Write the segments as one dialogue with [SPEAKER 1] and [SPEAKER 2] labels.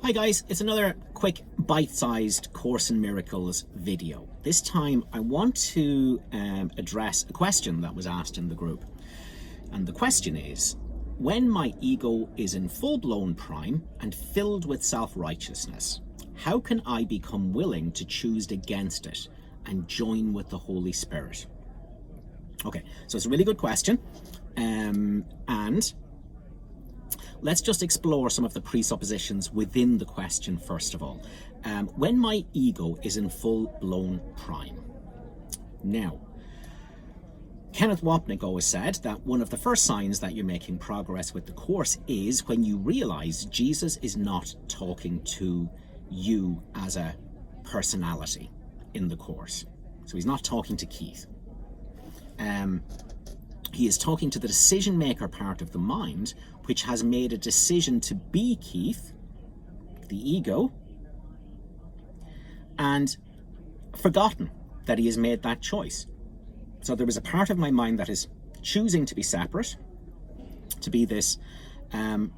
[SPEAKER 1] Hi guys, it's another quick bite-sized Course in Miracles video. This time I want to address a question that was asked in the group. And the question is, when my ego is in full-blown prime and filled with self-righteousness, how can I become willing to choose against it and join with the Holy Spirit? Okay, so it's a really good question. And let's just explore some of the presuppositions within the question first of all. When my ego is in full-blown prime. Now, Kenneth Wapnick always said that one of the first signs that you're making progress with the Course is when you realize Jesus is not talking to you as a personality in the Course. So he's not talking to Keith. He is talking to the decision maker part of the mind, which has made a decision to be Keith, the ego, and forgotten that he has made that choice. So there is a part of my mind that is choosing to be separate, to be this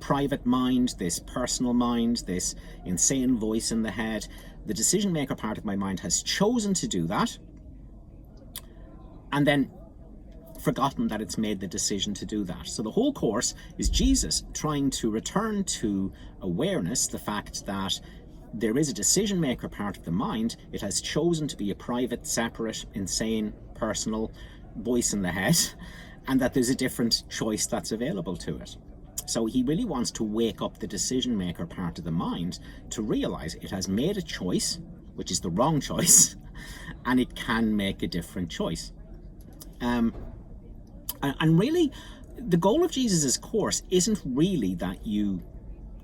[SPEAKER 1] private mind, this personal mind, this insane voice in the head. The decision maker part of my mind has chosen to do that, and then forgotten that it's made the decision to do that. So the whole Course is Jesus trying to return to awareness, the fact that there is a decision maker part of the mind. It has chosen to be a private, separate, insane, personal voice in the head, and that there's a different choice that's available to it. So he really wants to wake up the decision maker part of the mind to realize it has made a choice, which is the wrong choice, and it can make a different choice. And really, the goal of Jesus' Course isn't really that you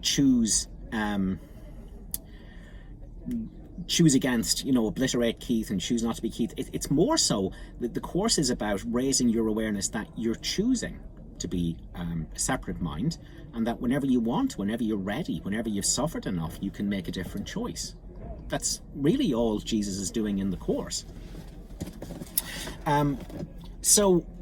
[SPEAKER 1] choose against, obliterate Keith and choose not to be Keith. It's more so that the Course is about raising your awareness that you're choosing to be a separate mind, and that whenever you want, whenever you're ready, whenever you've suffered enough, you can make a different choice. That's really all Jesus is doing in the Course.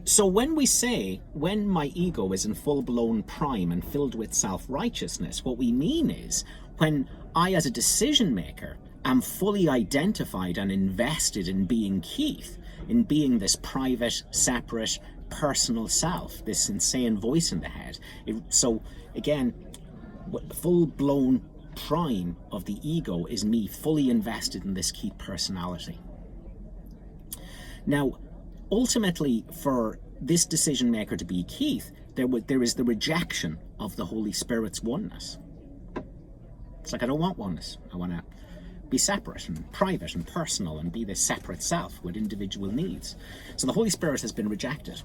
[SPEAKER 1] So when we say, when my ego is in full-blown prime and filled with self-righteousness, what we mean is when I, as a decision maker, am fully identified and invested in being Keith, in being this private, separate, personal self, this insane voice in the head. So again, full-blown prime of the ego is me fully invested in this Keith personality. Now, ultimately, for this decision maker to be Keith, there is the rejection of the Holy Spirit's oneness. It's like, I don't want oneness. I want to be separate and private and personal and be this separate self with individual needs. So the Holy Spirit has been rejected.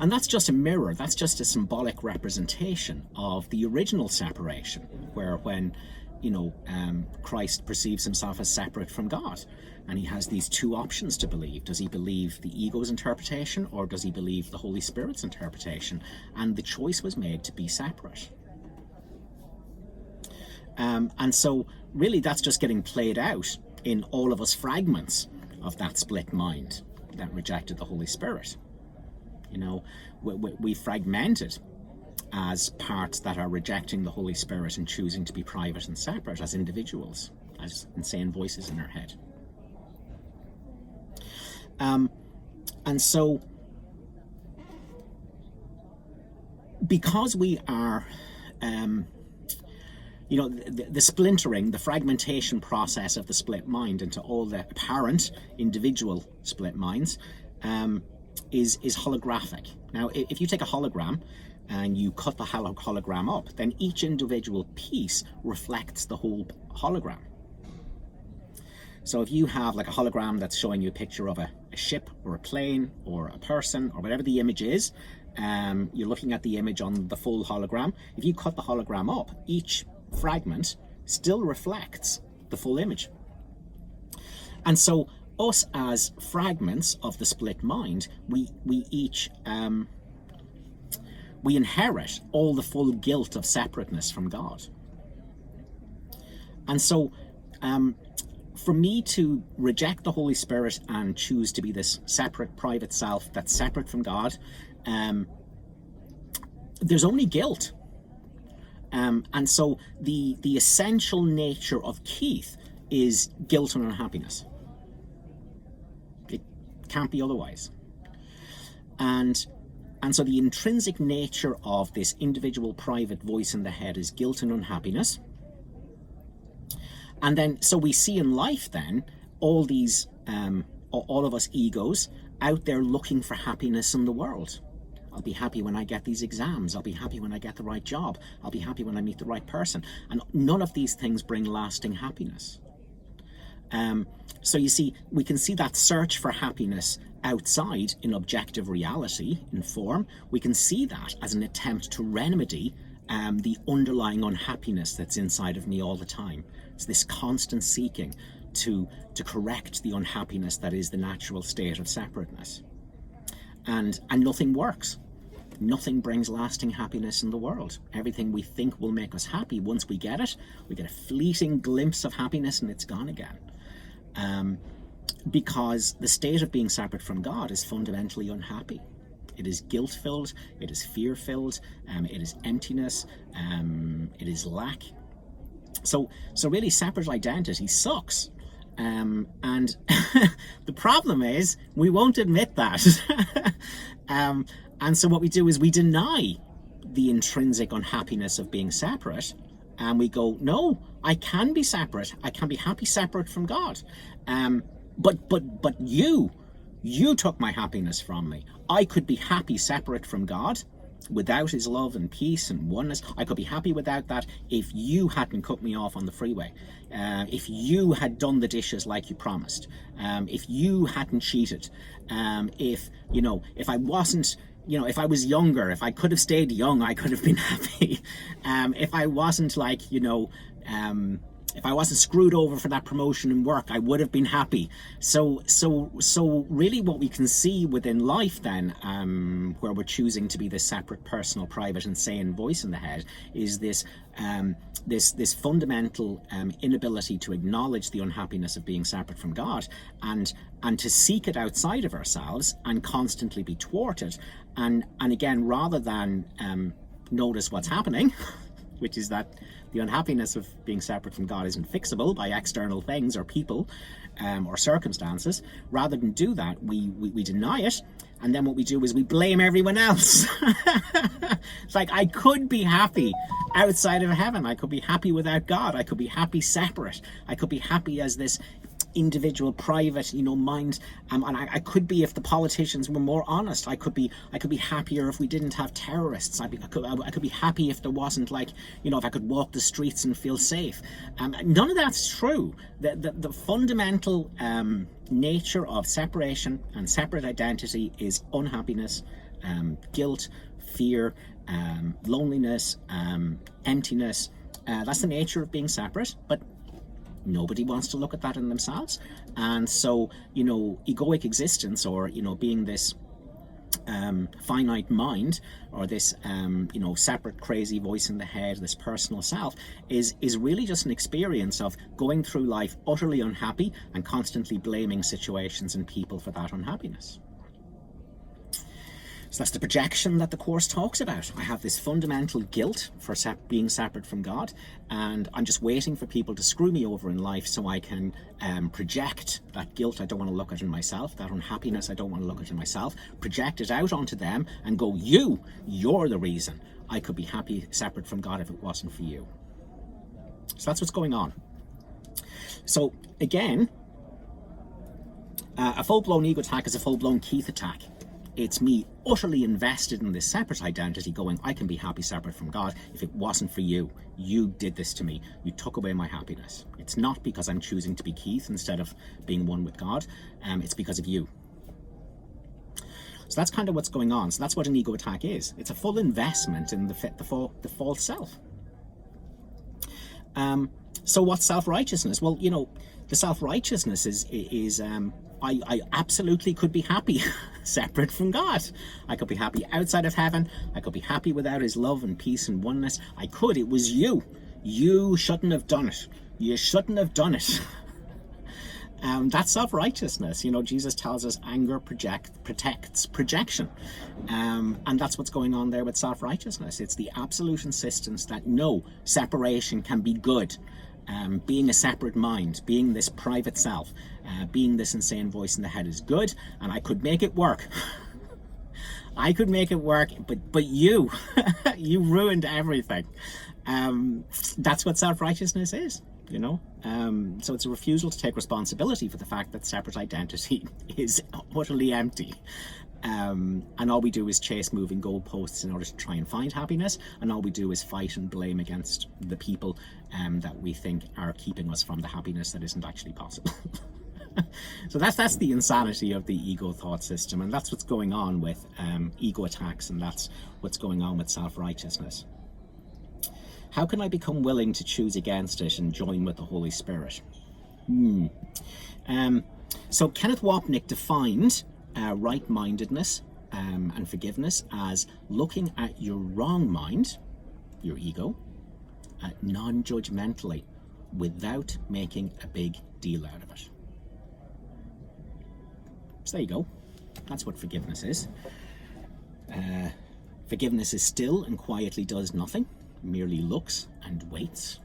[SPEAKER 1] And that's just a mirror, that's just a symbolic representation of the original separation, where when Christ perceives himself as separate from God, and he has these two options to believe. Does he believe the ego's interpretation, or does he believe the Holy Spirit's interpretation? And the choice was made to be separate. And so really that's just getting played out in all of us fragments of that split mind that rejected the Holy Spirit. We fragmented as parts that are rejecting the Holy Spirit and choosing to be private and separate as individuals, as insane voices in our head. And so, because we are, the splintering, the fragmentation process of the split mind into all the apparent individual split minds is holographic. Now, if you take a hologram and you cut the hologram up, then each individual piece reflects the whole hologram. So if you have like a hologram that's showing you a picture of a ship or a plane or a person or whatever the image is, you're looking at the image on the full hologram. If you cut the hologram up, each fragment still reflects the full image. And so us as fragments of the split mind, we each we inherit all the full guilt of separateness from God. And so for me to reject the Holy Spirit and choose to be this separate private self that's separate from God, there's only guilt. And so the essential nature of Keith is guilt and unhappiness. It can't be otherwise. And so the intrinsic nature of this individual private voice in the head is guilt and unhappiness. And then, so we see in life then, all these, all of us egos out there looking for happiness in the world. I'll be happy when I get these exams. I'll be happy when I get the right job. I'll be happy when I meet the right person. And none of these things bring lasting happiness. So you see, we can see that search for happiness outside in objective reality, in form. We can see that as an attempt to remedy the underlying unhappiness that's inside of me all the time. It's this constant seeking to correct the unhappiness that is the natural state of separateness. And nothing works. Nothing brings lasting happiness in the world. Everything we think will make us happy, once we get it, we get a fleeting glimpse of happiness and it's gone again. Because the state of being separate from God is fundamentally unhappy. It is guilt-filled, it is fear-filled, it is emptiness, it is lack. So really, separate identity sucks. And the problem is, we won't admit that. And so what we do is we deny the intrinsic unhappiness of being separate, and we go, no, I can be separate. I can be happy separate from God. But you took my happiness from me. I could be happy separate from God without his love and peace and oneness. I could be happy without that if you hadn't cut me off on the freeway, if you had done the dishes like you promised, if you hadn't cheated, if I wasn't, if I was younger, if I could have stayed young, I could have been happy. If I wasn't if I wasn't screwed over for that promotion in work, I would have been happy. So really what we can see within life then, where we're choosing to be this separate, personal, private, and sane voice in the head, is this this fundamental inability to acknowledge the unhappiness of being separate from God, and to seek it outside of ourselves and constantly be thwarted. And again, rather than notice what's happening, which is that the unhappiness of being separate from God isn't fixable by external things or people or circumstances. Rather than do that, we deny it, and then what we do is we blame everyone else. It's like, I could be happy outside of heaven. I could be happy without God. I could be happy separate. I could be happy as this individual, private, mind, and I could be, if the politicians were more honest. I could be happier if we didn't have terrorists. I could be happy if there wasn't, if I could walk the streets and feel safe. None of that's true. The fundamental nature of separation and separate identity is unhappiness, guilt, fear, loneliness, emptiness. That's the nature of being separate, but nobody wants to look at that in themselves. And so, egoic existence, or, being this finite mind, or this, separate, crazy voice in the head, this personal self, is really just an experience of going through life utterly unhappy and constantly blaming situations and people for that unhappiness. So that's the projection that the Course talks about. I have this fundamental guilt for being separate from God, and I'm just waiting for people to screw me over in life so I can project that guilt I don't want to look at in myself, that unhappiness I don't want to look at in myself, project it out onto them and go, you're the reason I could be happy separate from God if it wasn't for you. So that's what's going on. So again, a full-blown ego attack is a full-blown Keith attack. It's me utterly invested in this separate identity going, I can be happy separate from God if it wasn't for you. You did this to me. You took away my happiness. It's not because I'm choosing to be Keith instead of being one with God. It's because of you. So that's kind of what's going on. So that's what an ego attack is. It's a full investment in the false self. So what's self-righteousness? Well, the self-righteousness is I absolutely could be happy separate from God. I could be happy outside of heaven. I could be happy without his love and peace and oneness. I could. It was you. You shouldn't have done it. You shouldn't have done it. That's self-righteousness. Jesus tells us anger protects projection. And that's what's going on there with self-righteousness. It's the absolute insistence that no, separation can be good. Being a separate mind, being this private self, being this insane voice in the head is good, and I could make it work. I could make it work, but you, you ruined everything. That's what self-righteousness is, So it's a refusal to take responsibility for the fact that separate identity is utterly empty. And all we do is chase moving goalposts in order to try and find happiness, and all we do is fight and blame against the people that we think are keeping us from the happiness that isn't actually possible. So that's the insanity of the ego thought system, and that's what's going on with ego attacks, and that's what's going on with self-righteousness. How can I become willing to choose against it and join with the Holy Spirit? So Kenneth Wapnick defined right-mindedness and forgiveness as looking at your wrong mind, your ego, non-judgmentally, without making a big deal out of it. So there you go. That's what forgiveness is. Forgiveness is still and quietly does nothing, merely looks and waits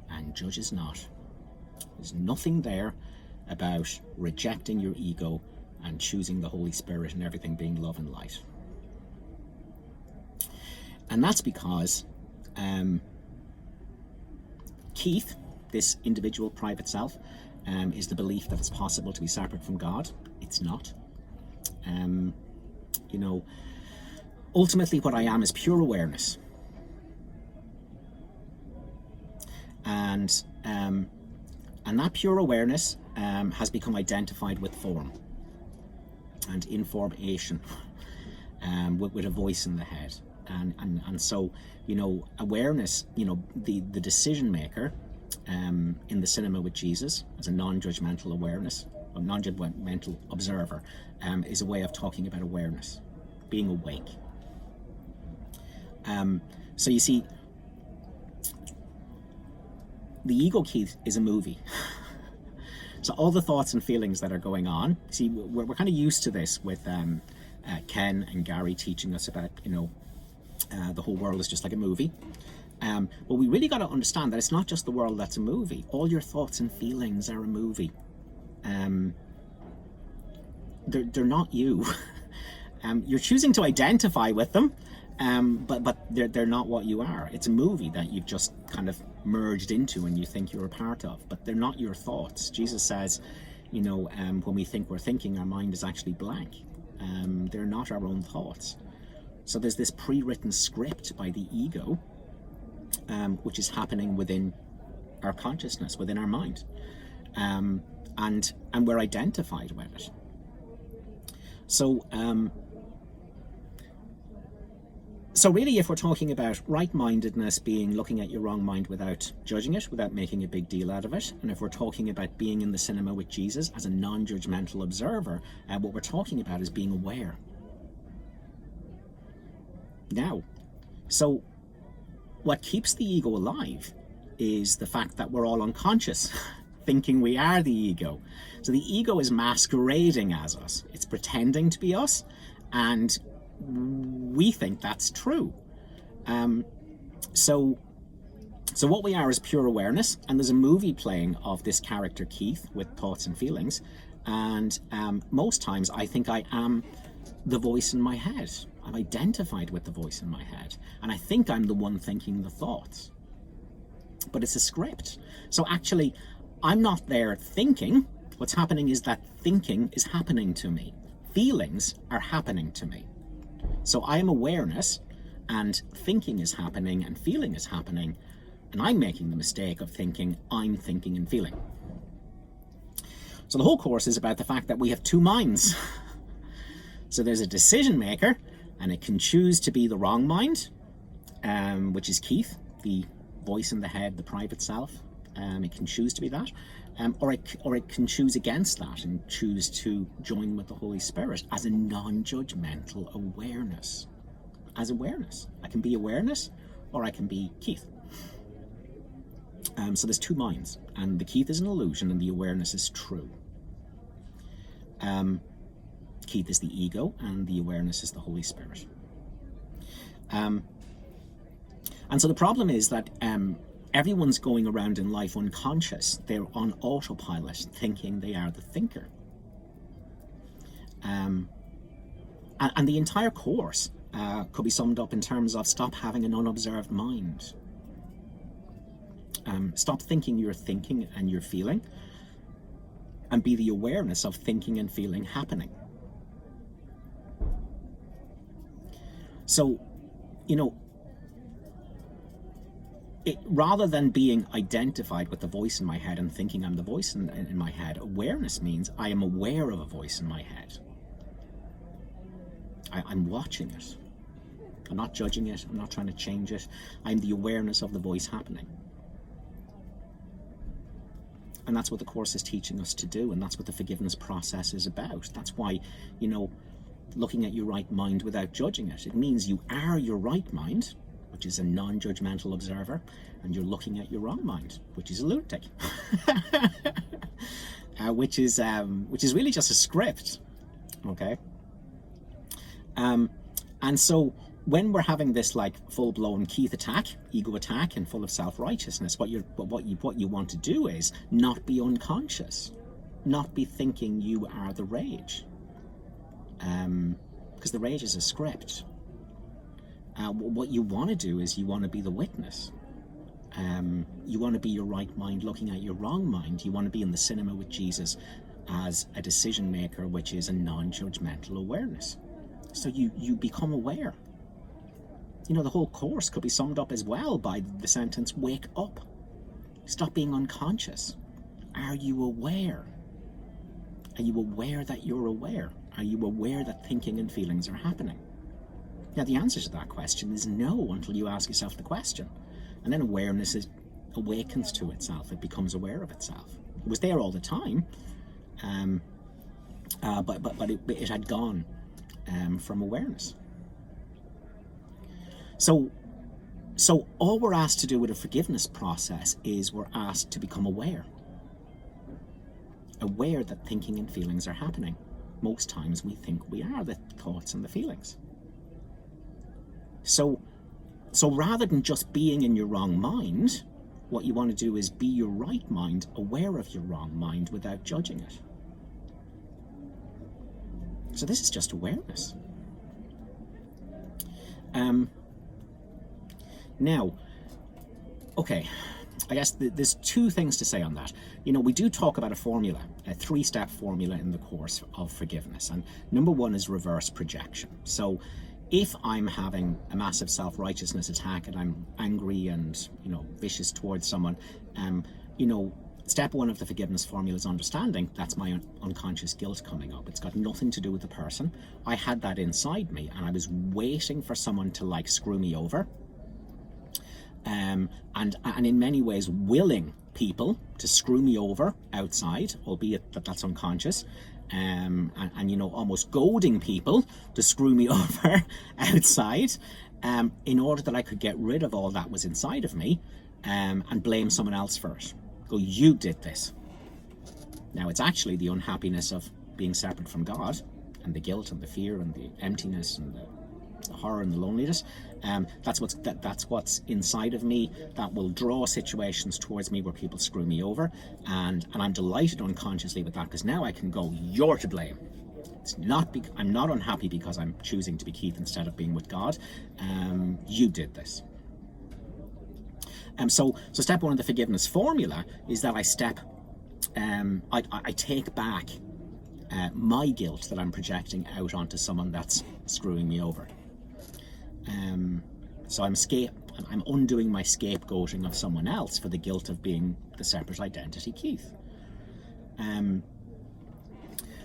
[SPEAKER 1] and judges not. There's nothing there about rejecting your ego and choosing the Holy Spirit and everything being love and light. And that's because Keith, this individual private self, is the belief that it's possible to be separate from God. It's not. Ultimately what I am is pure awareness. And that pure awareness has become identified with form and information, with a voice in the head. And so, awareness, the decision maker in the cinema with Jesus as a non-judgmental awareness, a non-judgmental observer, is a way of talking about awareness, being awake. So you see, the ego, Keith, is a movie. So all the thoughts and feelings that are going on, see, we're kind of used to this with Ken and Gary teaching us about, the whole world is just like a movie. But we really got to understand that it's not just the world that's a movie. All your thoughts and feelings are a movie. They're not you. You're choosing to identify with them, but they're not what you are. It's a movie that you've just kind of merged into and you think you're a part of, but they're not your thoughts. Jesus says, when we think we're thinking, our mind is actually blank. They're not our own thoughts. So there's this pre-written script by the ego, which is happening within our consciousness, within our mind, and we're identified with it. So really, if we're talking about right-mindedness being looking at your wrong mind without judging it, without making a big deal out of it, and if we're talking about being in the cinema with Jesus as a non-judgmental observer, what we're talking about is being aware. Now, so what keeps the ego alive is the fact that we're all unconscious, thinking we are the ego. So the ego is masquerading as us. It's pretending to be us, and we think that's true. So what we are is pure awareness, and there's a movie playing of this character Keith with thoughts and feelings, and most times I think I am the voice in my head. I'm identified with the voice in my head, and I think I'm the one thinking the thoughts. But it's a script. So actually, I'm not there thinking. What's happening is that thinking is happening to me. Feelings are happening to me. So I am awareness, and thinking is happening, and feeling is happening, and I'm making the mistake of thinking I'm thinking and feeling. So the whole course is about the fact that we have two minds. So there's a decision maker, and it can choose to be the wrong mind, which is Keith, the voice in the head, the private self. It can choose to be that, or it can choose against that and choose to join with the Holy Spirit as a non-judgmental awareness. As awareness, I can be awareness, or I can be Keith. So there's two minds, and the Keith is an illusion, and the awareness is true. Keith is the ego, and the awareness is the Holy Spirit. And so the problem is that everyone's going around in life unconscious. They're on autopilot, thinking they are the thinker. And the entire course could be summed up in terms of stop having an unobserved mind. Stop thinking you're thinking and you're feeling, and be the awareness of thinking and feeling happening. So, rather than being identified with the voice in my head and thinking I'm the voice in my head, awareness means I am aware of a voice in my head. I'm watching it. I'm not judging it. I'm not trying to change it. I'm the awareness of the voice happening. And that's what the Course is teaching us to do, and that's what the forgiveness process is about. That's why, looking at your right mind without judging it. It means you are your right mind, which is a non-judgmental observer, and you're looking at your wrong mind, which is a lunatic, which is really just a script, okay? And so when we're having this full-blown Keith attack, ego attack, and full of self-righteousness, what you want to do is not be unconscious, not be thinking you are the rage, because the rage is a script. What you want to do is you want to be the witness. You want to be your right mind looking at your wrong mind. You want to be in the cinema with Jesus as a decision maker, which is a non-judgmental awareness. So you become aware. The whole Course could be summed up as well by the sentence, wake up. Stop being unconscious. Are you aware? Are you aware that you're aware? Are you aware that thinking and feelings are happening? Now, the answer to that question is no, until you ask yourself the question. And then awareness awakens to itself. It becomes aware of itself. It was there all the time, but it had gone from awareness. So all we're asked to do with a forgiveness process is we're asked to become aware. Aware that thinking and feelings are happening. Most times we think we are the thoughts and the feelings. So rather than just being in your wrong mind, what you want to do is be your right mind, aware of your wrong mind without judging it. So this is just awareness. Now, okay, I guess there's two things to say on that. We do talk about a formula, a 3-step formula in the Course of forgiveness. And number 1 is reverse projection. So if I'm having a massive self-righteousness attack and I'm angry and, vicious towards someone, step 1 of the forgiveness formula is understanding that's my unconscious guilt coming up. It's got nothing to do with the person. I had that inside me and I was waiting for someone to screw me over. And in many ways willing people to screw me over outside, albeit that's unconscious, and almost goading people to screw me over outside, in order that I could get rid of all that was inside of me, and blame someone else for it. Go, you did this. Now it's actually the unhappiness of being separate from God, and the guilt and the fear and the emptiness and the horror and the loneliness. That's what's inside of me that will draw situations towards me where people screw me over, and I'm delighted unconsciously with that, because now I can go, you're to blame. I'm not unhappy because I'm choosing to be Keith instead of being with God. You did this. So step 1 of the forgiveness formula is that I take back my guilt that I'm projecting out onto someone that's screwing me over. So I'm undoing my scapegoating of someone else for the guilt of being the separate identity Keith.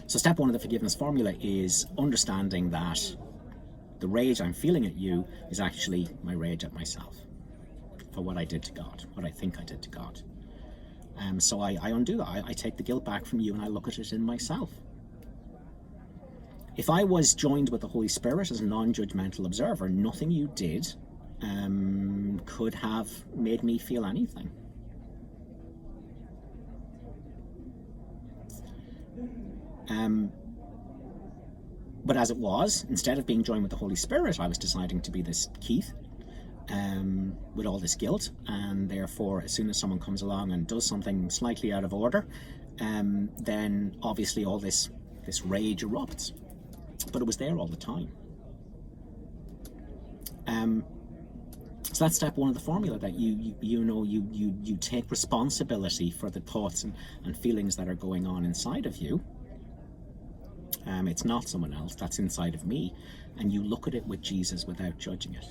[SPEAKER 1] So step 1 of the forgiveness formula is understanding that the rage I'm feeling at you is actually my rage at myself for what I did to God, what I think I did to God. So I undo that. I take the guilt back from you and I look at it in myself. If I was joined with the Holy Spirit as a non-judgmental observer, nothing you did could have made me feel anything. But as it was, instead of being joined with the Holy Spirit, I was deciding to be this Keith, with all this guilt, and therefore as soon as someone comes along and does something slightly out of order, then obviously all this rage erupts. But it was there all the time. So that's step one of the formula, that you take responsibility for the thoughts and feelings that are going on inside of you. It's not someone else, that's inside of me, and you look at it with Jesus without judging it.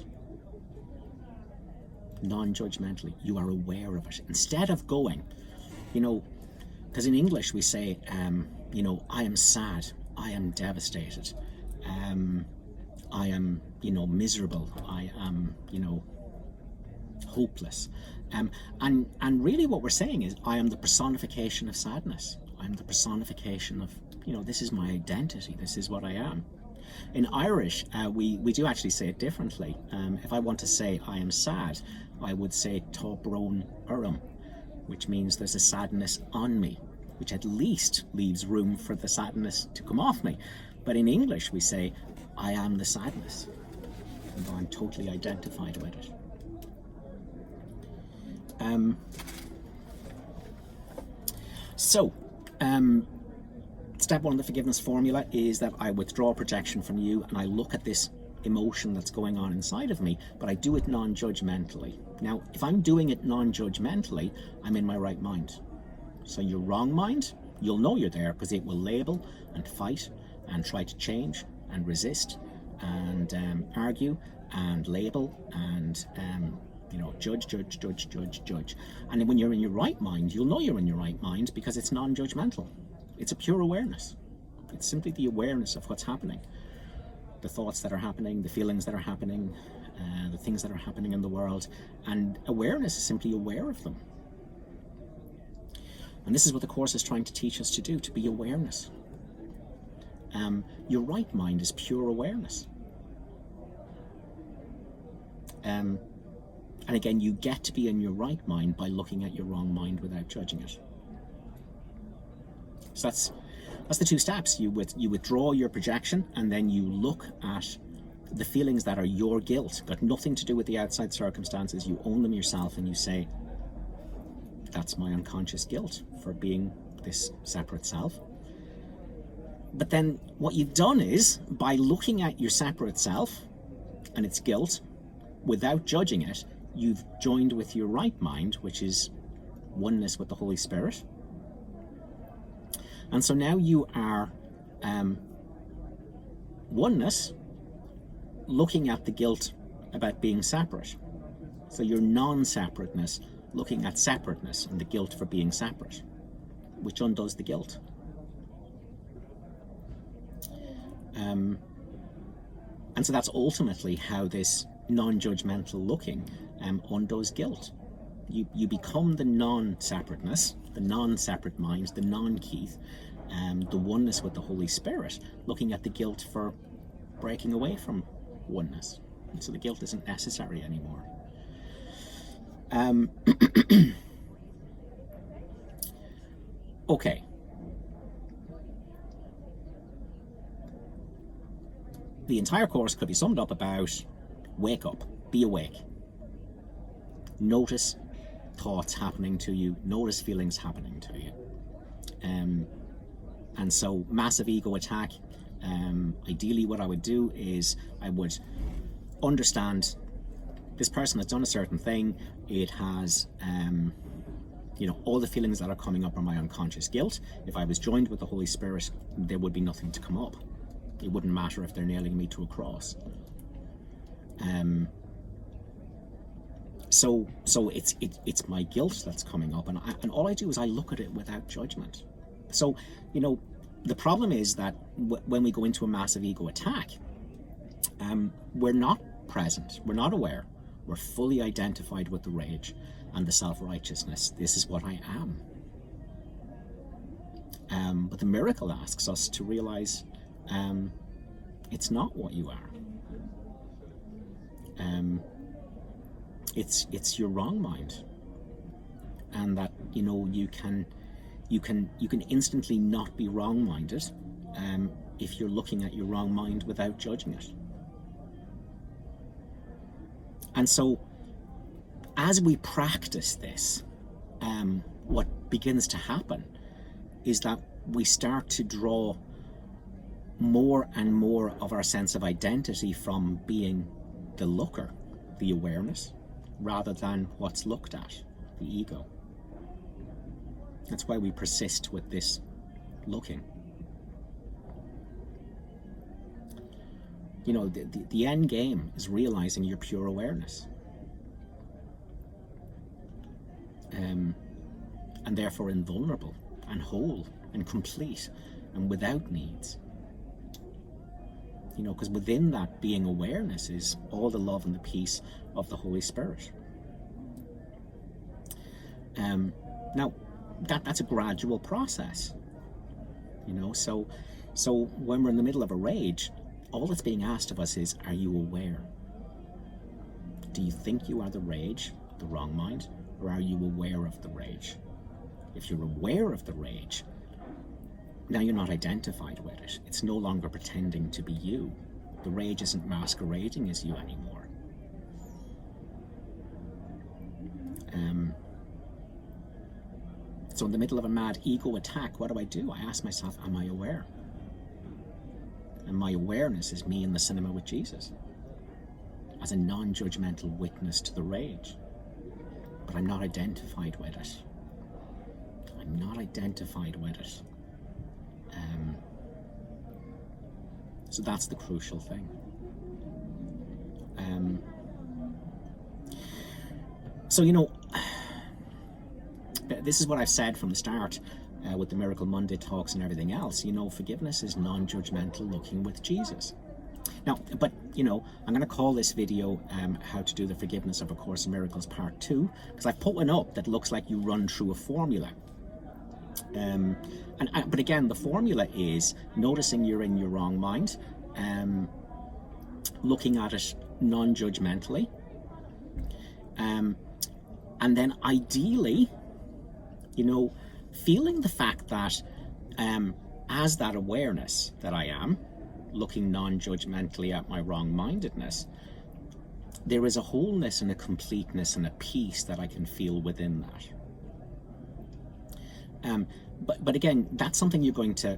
[SPEAKER 1] Non-judgmentally, you are aware of it. Instead of going, because in English we say, I am sad, I am devastated, I am, miserable, I am, hopeless. And really what we're saying is, I am the personification of sadness. I'm the personification of, this is my identity, this is what I am. In Irish, we do actually say it differently. If I want to say I am sad, I would say tá brón orm, which means there's a sadness on me, which at least leaves room for the sadness to come off me. But in English, we say, I am the sadness. And I'm totally identified with it. Step one of the forgiveness formula is that I withdraw projection from you and I look at this emotion that's going on inside of me, but I do it non-judgmentally. Now, if I'm doing it non-judgmentally, I'm in my right mind. So your wrong mind, you'll know you're there because it will label and fight and try to change and resist and argue and label and judge. And then when you're in your right mind, you'll know you're in your right mind because it's non-judgmental. It's a pure awareness. It's simply the awareness of what's happening. The thoughts that are happening, the feelings that are happening, the things that are happening in the world. And awareness is simply aware of them. And this is what the Course is trying to teach us to do, to be awareness. Your right mind is pure awareness. And again, you get to be in your right mind by looking at your wrong mind without judging it. So that's the two steps. You withdraw your projection, and then you look at the feelings that are your guilt, got nothing to do with the outside circumstances. You own them yourself, and you say, that's my unconscious guilt for being this separate self. But then what you've done is, by looking at your separate self and its guilt without judging it, you've joined with your right mind, which is oneness with the Holy Spirit. And so now you are oneness, looking at the guilt about being separate. So you're non-separateness, looking at separateness and the guilt for being separate, which undoes the guilt. And so that's ultimately how this non-judgmental looking undoes guilt. You become the non-separateness, the non-separate mind, the non-Keith, the oneness with the Holy Spirit, looking at the guilt for breaking away from oneness. And so the guilt isn't necessary anymore. Okay. The entire course could be summed up about wake up, be awake. Notice thoughts happening to you, notice feelings happening to you. And so massive ego attack, ideally what I would do is I would understand this person has done a certain thing. It has, all the feelings that are coming up are my unconscious guilt. If I was joined with the Holy Spirit, there would be nothing to come up. It wouldn't matter if they're nailing me to a cross. So it's my guilt that's coming up, and all I do is I look at it without judgment. So, the problem is that when we go into a massive ego attack, we're not present, we're not aware, we're fully identified with the rage and the self-righteousness. This is what I am. But the miracle asks us to realize it's not what you are. It's your wrong mind, and that you can instantly not be wrong-minded if you're looking at your wrong mind without judging it. And so, as we practice this, what begins to happen is that we start to draw more and more of our sense of identity from being the looker, the awareness, rather than what's looked at, the ego. That's why we persist with this looking. You know, the end game is realizing your pure awareness. And therefore invulnerable and whole and complete and without needs. You know, because within that being awareness is all the love and the peace of the Holy Spirit. Now, that's a gradual process. You know, so when we're in the middle of a rage, all that's being asked of us is, are you aware? Do you think you are the rage, the wrong mind, or are you aware of the rage? If you're aware of the rage, now you're not identified with it. It's no longer pretending to be you. The rage isn't masquerading as you anymore. So in the middle of a mad ego attack, what do? I ask myself, am I aware? And my awareness is me in the cinema with Jesus, as a non-judgmental witness to the rage. But I'm not identified with it. I'm not identified with it. So that's the crucial thing. So, you know, this is what I've said from the start with the Miracle Monday talks and everything else. You know, forgiveness is non-judgmental looking with Jesus. Now, but, you know, I'm going to call this video How to Do the Forgiveness of A Course in Miracles Part 2, because I've put one up that looks like you run through a formula. But again, the formula is noticing you're in your wrong mind, looking at it non-judgmentally, and then ideally, you know, feeling the fact that as that awareness that I am, looking non-judgmentally at my wrong-mindedness, there is a wholeness and a completeness and a peace that I can feel within that. But again, that's something you're going to,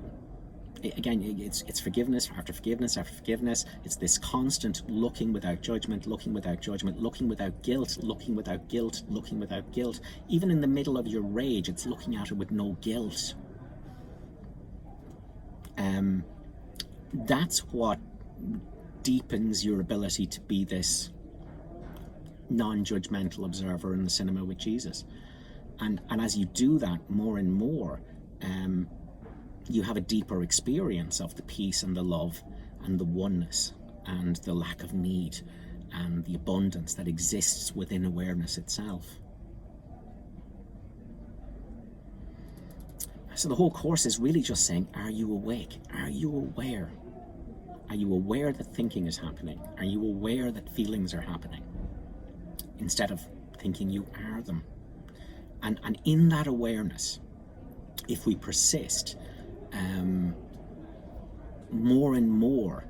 [SPEAKER 1] again, it's forgiveness after forgiveness after forgiveness. It's this constant looking without judgment, looking without judgment, looking without guilt, looking without guilt, looking without guilt. Even in the middle of your rage, it's looking at it with no guilt. That's what deepens your ability to be this non-judgmental observer in the cinema with Jesus. And as you do that more and more, you have a deeper experience of the peace and the love and the oneness and the lack of need and the abundance that exists within awareness itself. So the whole course is really just saying, are you awake? Are you aware? Are you aware that thinking is happening? Are you aware that feelings are happening? Instead of thinking you are them. And in that awareness, if we persist, more and more,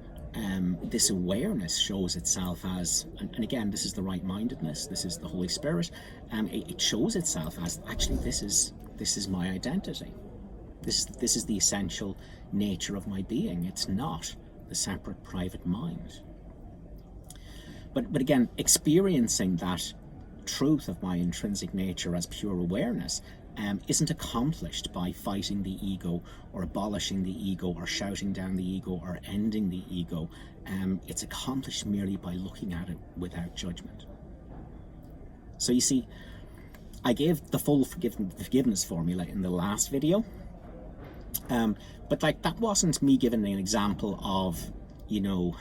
[SPEAKER 1] this awareness shows itself as, and again, this is the right-mindedness, this is the Holy Spirit, it shows itself as, actually, this is my identity. This is the essential nature of my being. It's not the separate private mind. But again, experiencing that truth of my intrinsic nature as pure awareness isn't accomplished by fighting the ego or abolishing the ego or shouting down the ego or ending the ego. It's accomplished merely by looking at it without judgment. So you see, I gave the full forgiveness formula in the last video, but like that wasn't me giving an example of, you know,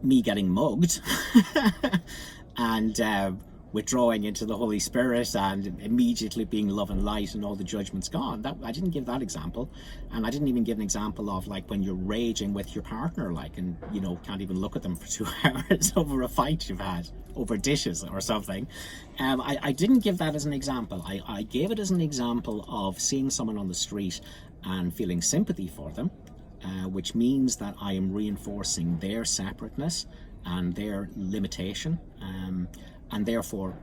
[SPEAKER 1] me getting mugged and withdrawing into the Holy Spirit and immediately being love and light and all the judgment's gone. That, I didn't give that example. And I didn't even give an example of like when you're raging with your partner, like, and you know, can't even look at them for 2 hours over a fight you've had over dishes or something. I didn't give that as an example. I gave it as an example of seeing someone on the street and feeling sympathy for them, which means that I am reinforcing their separateness and their limitation, and therefore,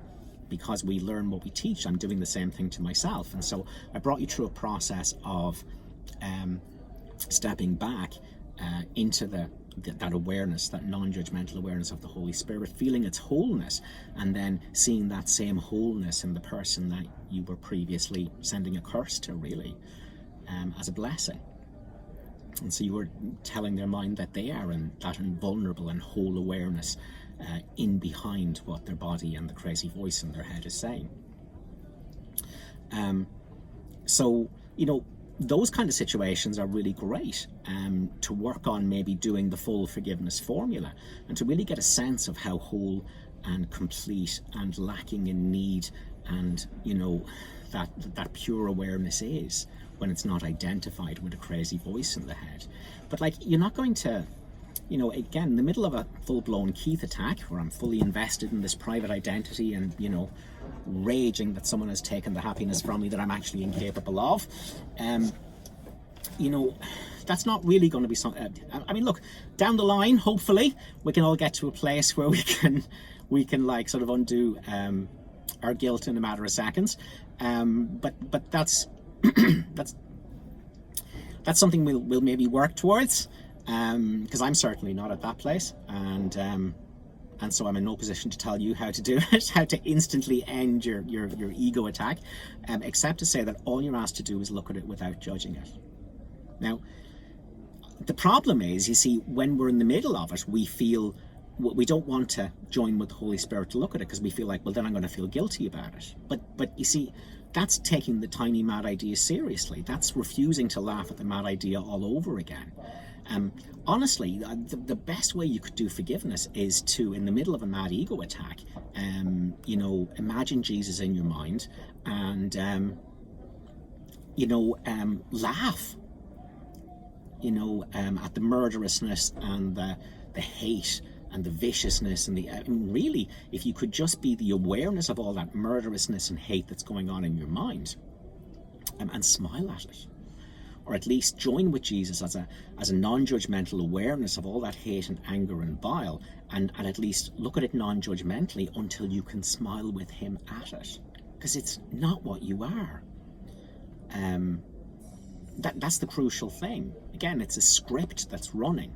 [SPEAKER 1] because we learn what we teach, I'm doing the same thing to myself. And so I brought you through a process of stepping back into that awareness, that non-judgmental awareness of the Holy Spirit, feeling its wholeness, and then seeing that same wholeness in the person that you were previously sending a curse to, really, as a blessing. And so you were telling their mind that they are in that invulnerable and whole awareness in behind what their body and the crazy voice in their head is saying. So, you know, those kind of situations are really great to work on, maybe doing the full forgiveness formula, and to really get a sense of how whole and complete and lacking in need and, you know, that pure awareness is when it's not identified with a crazy voice in the head. But like, you're not going to, you know, again, in the middle of a full-blown Keith attack where I'm fully invested in this private identity and, you know, raging that someone has taken the happiness from me that I'm actually incapable of, you know, that's not really going to be something. I mean, look, down the line, hopefully we can all get to a place where we can like sort of undo our guilt in a matter of seconds, but that's that's something we'll maybe work towards, because I'm certainly not at that place, and so I'm in no position to tell you how to do it, how to instantly end your ego attack, except to say that all you're asked to do is look at it without judging it. Now, the problem is, you see, when we're in the middle of it, we don't want to join with the Holy Spirit to look at it, because we feel like, well, then I'm going to feel guilty about it. But you see, that's taking the tiny mad idea seriously. That's refusing to laugh at the mad idea all over again. Honestly, the best way you could do forgiveness is to, in the middle of a mad ego attack, you know, imagine Jesus in your mind and, you know, laugh, you know, at the murderousness and the hate and the viciousness and I mean, really, if you could just be the awareness of all that murderousness and hate that's going on in your mind, and smile at it, or at least join with Jesus as a non-judgmental awareness of all that hate and anger and bile, and at least look at it non-judgmentally until you can smile with him at it, because it's not what you are. That's the crucial thing. Again, it's a script that's running.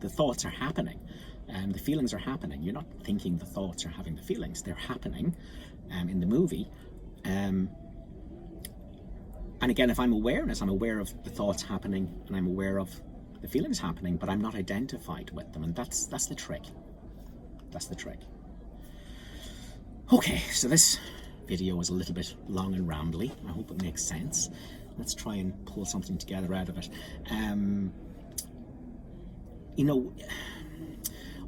[SPEAKER 1] The thoughts are happening, and the feelings are happening. You're not thinking the thoughts are having the feelings. They're happening in the movie. And again, if I'm aware of the thoughts happening, and I'm aware of the feelings happening, but I'm not identified with them, and that's the trick. That's the trick. Okay, so this video was a little bit long and rambly. I hope it makes sense. Let's try and pull something together out of it. You know,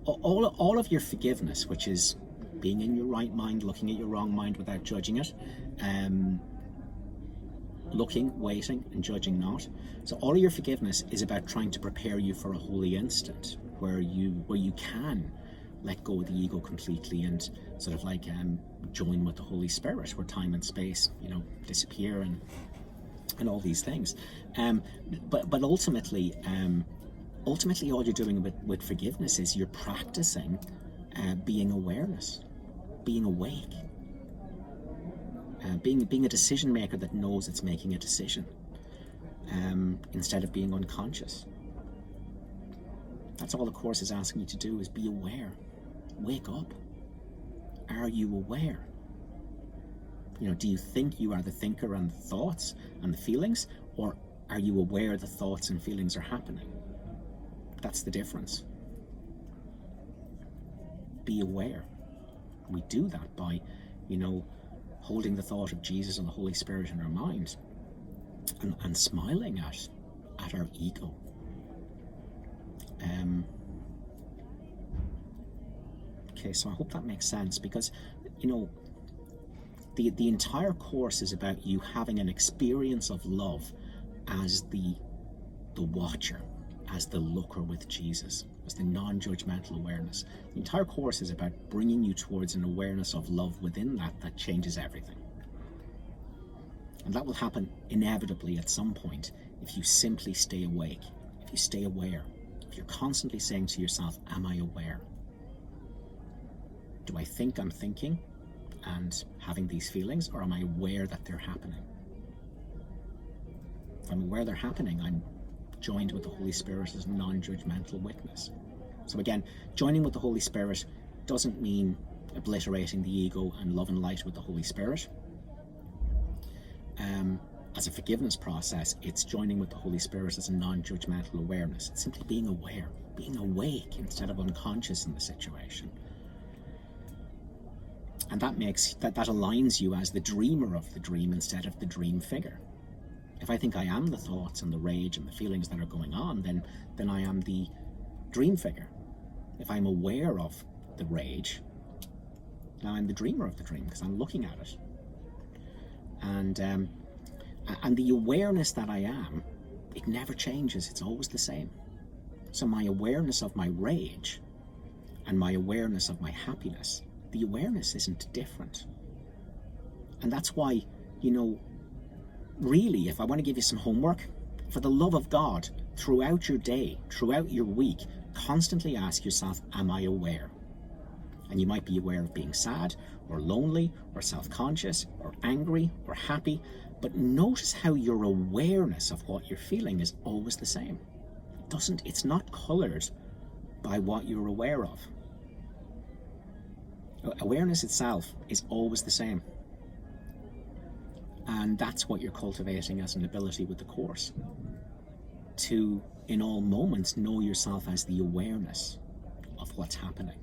[SPEAKER 1] all of your forgiveness, which is being in your right mind, looking at your wrong mind without judging it, looking, waiting, and judging not. So all of your forgiveness is about trying to prepare you for a holy instant where you can let go of the ego completely and sort of like join with the Holy Spirit, where time and space, you know, disappear and all these things. But ultimately, all you're doing with forgiveness is you're practicing being awareness, being awake, being a decision maker that knows it's making a decision, instead of being unconscious. That's all the Course is asking you to do, is be aware. Wake up. Are you aware? You know, do you think you are the thinker and the thoughts and the feelings, or are you aware the thoughts and feelings are happening? That's the difference. Be aware. We do that by, you know, holding the thought of Jesus and the Holy Spirit in our mind, and smiling at our ego. Okay, so I hope that makes sense, because, you know, the entire course is about you having an experience of love as the watcher, as the looker with Jesus, as the non-judgmental awareness. The entire course is about bringing you towards an awareness of love within that changes everything. And that will happen inevitably at some point if you simply stay awake, if you stay aware, if you're constantly saying to yourself, am I aware? Do I think I'm thinking and having these feelings, or am I aware that they're happening? If I'm aware they're happening, I'm joined with the Holy Spirit as a non-judgmental witness. So again, joining with the Holy Spirit doesn't mean obliterating the ego and love and light with the Holy Spirit. As a forgiveness process, it's joining with the Holy Spirit as a non-judgmental awareness. It's simply being aware, being awake instead of unconscious in the situation. And that makes that aligns you as the dreamer of the dream instead of the dream figure. If I think I am the thoughts and the rage and the feelings that are going on, then I am the dream figure. If I'm aware of the rage, now I'm the dreamer of the dream because I'm looking at it. And the awareness that I am, it never changes. It's always the same. So my awareness of my rage and my awareness of my happiness, the awareness isn't different. And that's why, you know, really, if I want to give you some homework, for the love of God, throughout your day, throughout your week, constantly ask yourself, am I aware? And you might be aware of being sad or lonely or self-conscious or angry or happy, but notice how your awareness of what you're feeling is always the same. It's not colored by what you're aware of. Awareness itself is always the same. And that's what you're cultivating as an ability with the course. To, in all moments, know yourself as the awareness of what's happening.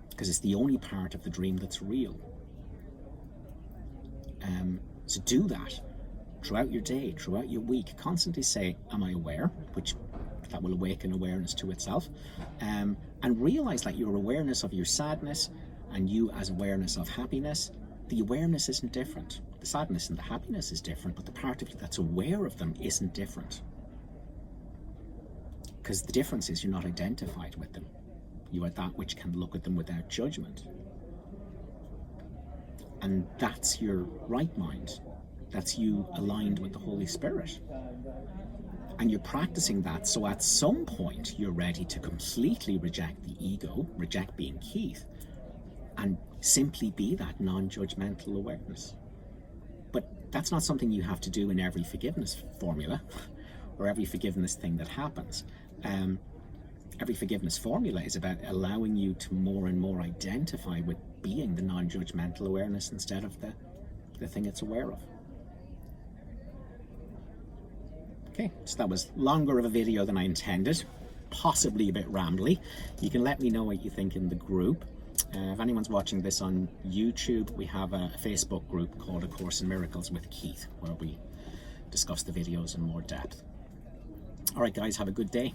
[SPEAKER 1] Because it's the only part of the dream that's real. So do that throughout your day, throughout your week. Constantly say, am I aware? Which that will awaken awareness to itself. And realize that your awareness of your sadness and you as awareness of happiness, the awareness isn't different. The sadness and the happiness is different, but the part of you that's aware of them isn't different. Because the difference is you're not identified with them. You are that which can look at them without judgment. And that's your right mind. That's you aligned with the Holy Spirit. And you're practicing that so at some point you're ready to completely reject the ego, reject being Keith, and simply be that non-judgmental awareness. But that's not something you have to do in every forgiveness formula or every forgiveness thing that happens. Every forgiveness formula is about allowing you to more and more identify with being the non-judgmental awareness instead of the thing it's aware of. Okay, so that was longer of a video than I intended, possibly a bit rambly. You can let me know what you think in the group. If anyone's watching this on YouTube, we have a Facebook group called A Course in Miracles with Keith, where we discuss the videos in more depth. All right, guys, have a good day.